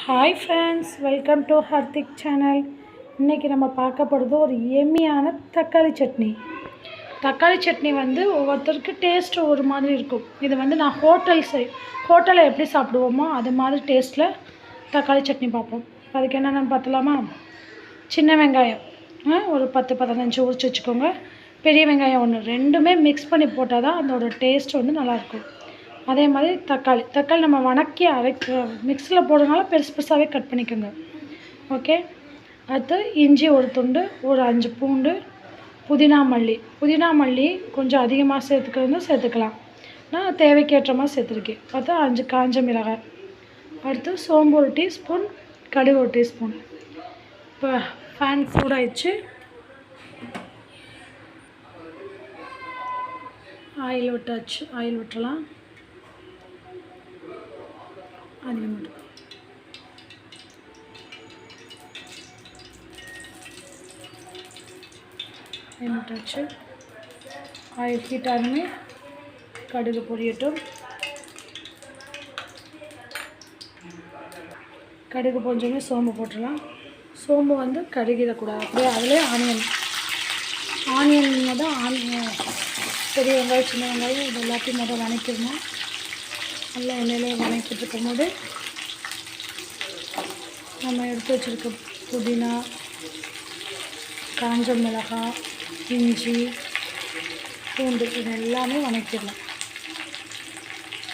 Hi friends, welcome to Hardik channel. இன்றைக்கி நம்ம பார்க்க போகிறது ஒரு எம்மியான தக்காளி சட்னி. தக்காளி சட்னி வந்து ஒவ்வொருத்தருக்கு டேஸ்ட்டு ஒரு மாதிரி இருக்கும். இது வந்து நான் ஹோட்டலில் எப்படி சாப்பிடுவோமோ அது மாதிரி டேஸ்ட்டில் தக்காளி சட்னி பார்ப்போம். அதுக்கு என்னென்னு பார்த்தலாமா? சின்ன வெங்காயம் ஒரு 10-15 உரிச்சு வச்சுக்கோங்க. பெரிய வெங்காயம் ஒன்று, ரெண்டுமே மிக்ஸ் பண்ணி போட்டால் தான் அதோட டேஸ்ட் வந்து நல்லாயிருக்கும். அதே மாதிரி தக்காளி நம்ம வணக்கி மிக்ஸியில் போடுறதுனால பெருசு பெருசாகவே கட் பண்ணிக்கோங்க. ஓகே. அடுத்து இஞ்சி ஒரு துண்டு, ஒரு 5 பூண்டு, புதினா மல்லி கொஞ்சம் அதிகமாக சேர்த்துக்கலாம். நான் தேவைக்கேற்ற மாதிரி சேர்த்துருக்கேன். அடுத்து 5 காஞ்ச மிளகாய். அடுத்து சோம்பு 1 டீஸ்பூன், கடுகு 1 டீஸ்பூன். இப்போ ஃபேன் சூடாயிடுச்சு. ஆயில் விட்டுறலாம். அதிகமாக விட்டாச்சு. ஆயில் ஹீட் ஆகுமே, கடுகு பொரியட்டும். கடுகு பொரிஞ்சோமே சோம்பு போட்டுடலாம். சோம்பு வந்து கருகிடக்கூடாது, அப்படியே அதிலே ஆனியன் தான் பெரிய வெங்காயம் சின்ன வெங்காயம் இது எல்லாத்தையும் முதல் வணக்கிடணும். நல்லா எண்ணெயிலே வணக்கிட்டு இருக்கும்போது நம்ம எடுத்து வச்சுருக்க புதினா, காஞ்ச மிளகாய், இஞ்சி, பூண்டு இது எல்லாமே வணக்கிடலாம்.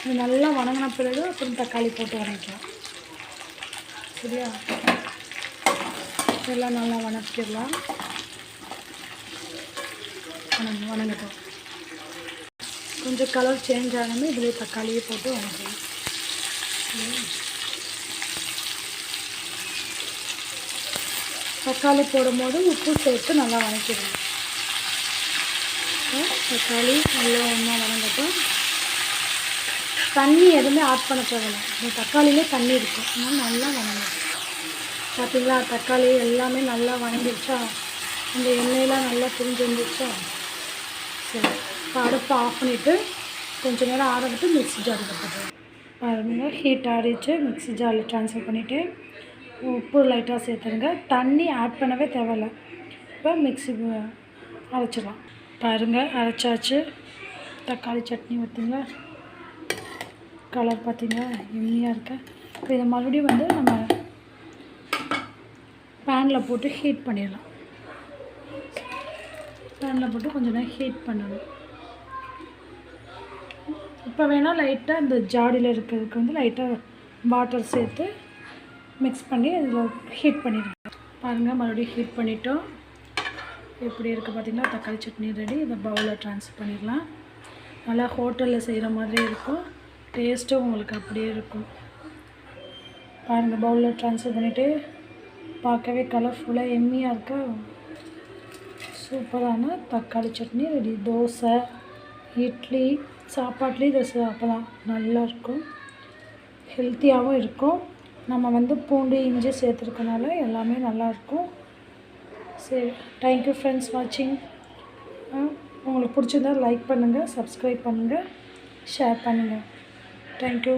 இது நல்லா வணங்கின பிறகு அப்புறம் தக்காளி போட்டு வணக்கலாம். சரியா? இதெல்லாம் நல்லா வணக்கிடலாம். வணங்கட்டும். கொஞ்சம் கலர் சேஞ்ச் ஆகாமல் இதில் தக்காளியை போட்டு வணக்கலாம். தக்காளி போடும்போது உப்பு சேர்த்து நல்லா வணக்கிடணும். தக்காளி நல்லா ஒன்றா வணங்கட்டும். தண்ணி எதுவுமே ஆட் பண்ண தேவையில்லை. இந்த தக்காளியிலே தண்ணி இருக்கும், அதனால் நல்லா வணங்கணும். பார்த்திங்களா, தக்காளி எல்லாமே நல்லா வணங்கிடுச்சா? இந்த எண்ணெயெலாம் நல்லா பிரிஞ்சு வந்துடுச்சா? சரி, இப்போ அடுப்பை ஆஃப் பண்ணிவிட்டு கொஞ்சம் நேரம் ஆற விட்டு மிக்ஸி ஜாரில் போட்டுருவோம். பாருங்கள், ஹீட் ஆறிச்சு. மிக்ஸி ஜாரில் ட்ரான்ஸ்ஃபர் பண்ணிவிட்டு உப்பு லைட்டாக சேர்த்துருங்க. தண்ணி ஆட் பண்ணவே தேவையில்லை. இப்போ மிக்ஸி அரைச்சிடலாம். பாருங்கள், அரைச்சாச்சு. தக்காளி சட்னி பார்த்திங்களா, கலர் பார்த்திங்களா, எம்மியாக இருக்க. இப்போ இதை மறுபடியும் வந்து நம்ம பேனில் போட்டு ஹீட் பண்ணிடலாம். பேனில் போட்டு கொஞ்சம் நேரம் ஹீட் பண்ணணும். இப்போ வேணால் லைட்டாக இந்த ஜாடியில் இருக்கிறதுக்கு வந்து லைட்டாக வாட்டர் சேர்த்து மிக்ஸ் பண்ணி அதில் ஹீட் பண்ணிடுங்க. பாருங்கள், மறுபடியும் ஹீட் பண்ணிட்டோம். எப்படி இருக்குது பார்த்திங்கன்னா, தக்காளி சட்னி ரெடி. இதை பவுலில் ட்ரான்ஸ்ஃபர் பண்ணிடலாம். நல்லா ஹோட்டலில் செய்கிற மாதிரி இருக்கும். டேஸ்ட்டும் உங்களுக்கு அப்படியே இருக்கும். பாருங்கள், பவுலில் ட்ரான்ஸ்ஃபர் பண்ணிவிட்டு பார்க்கவே கலர்ஃபுல்லாக எம்மியாக இருக்கா. சூப்பரான தக்காளி சட்னி ரெடி. தோசை, இட்லி, சாப்பாட்லேயும் இதை சாப்பிடலாம். நல்லாயிருக்கும், ஹெல்த்தியாகவும் இருக்கும். நம்ம வந்து பூண்டு இஞ்சி சேர்த்துருக்கனால எல்லாமே நல்லாயிருக்கும். சரி, தேங்க்யூ ஃப்ரெண்ட்ஸ் வாட்சிங். உங்களுக்கு பிடிச்சிருந்தால் லைக் பண்ணுங்கள், சப்ஸ்கிரைப் பண்ணுங்கள், ஷேர் பண்ணுங்கள். தேங்க்யூ.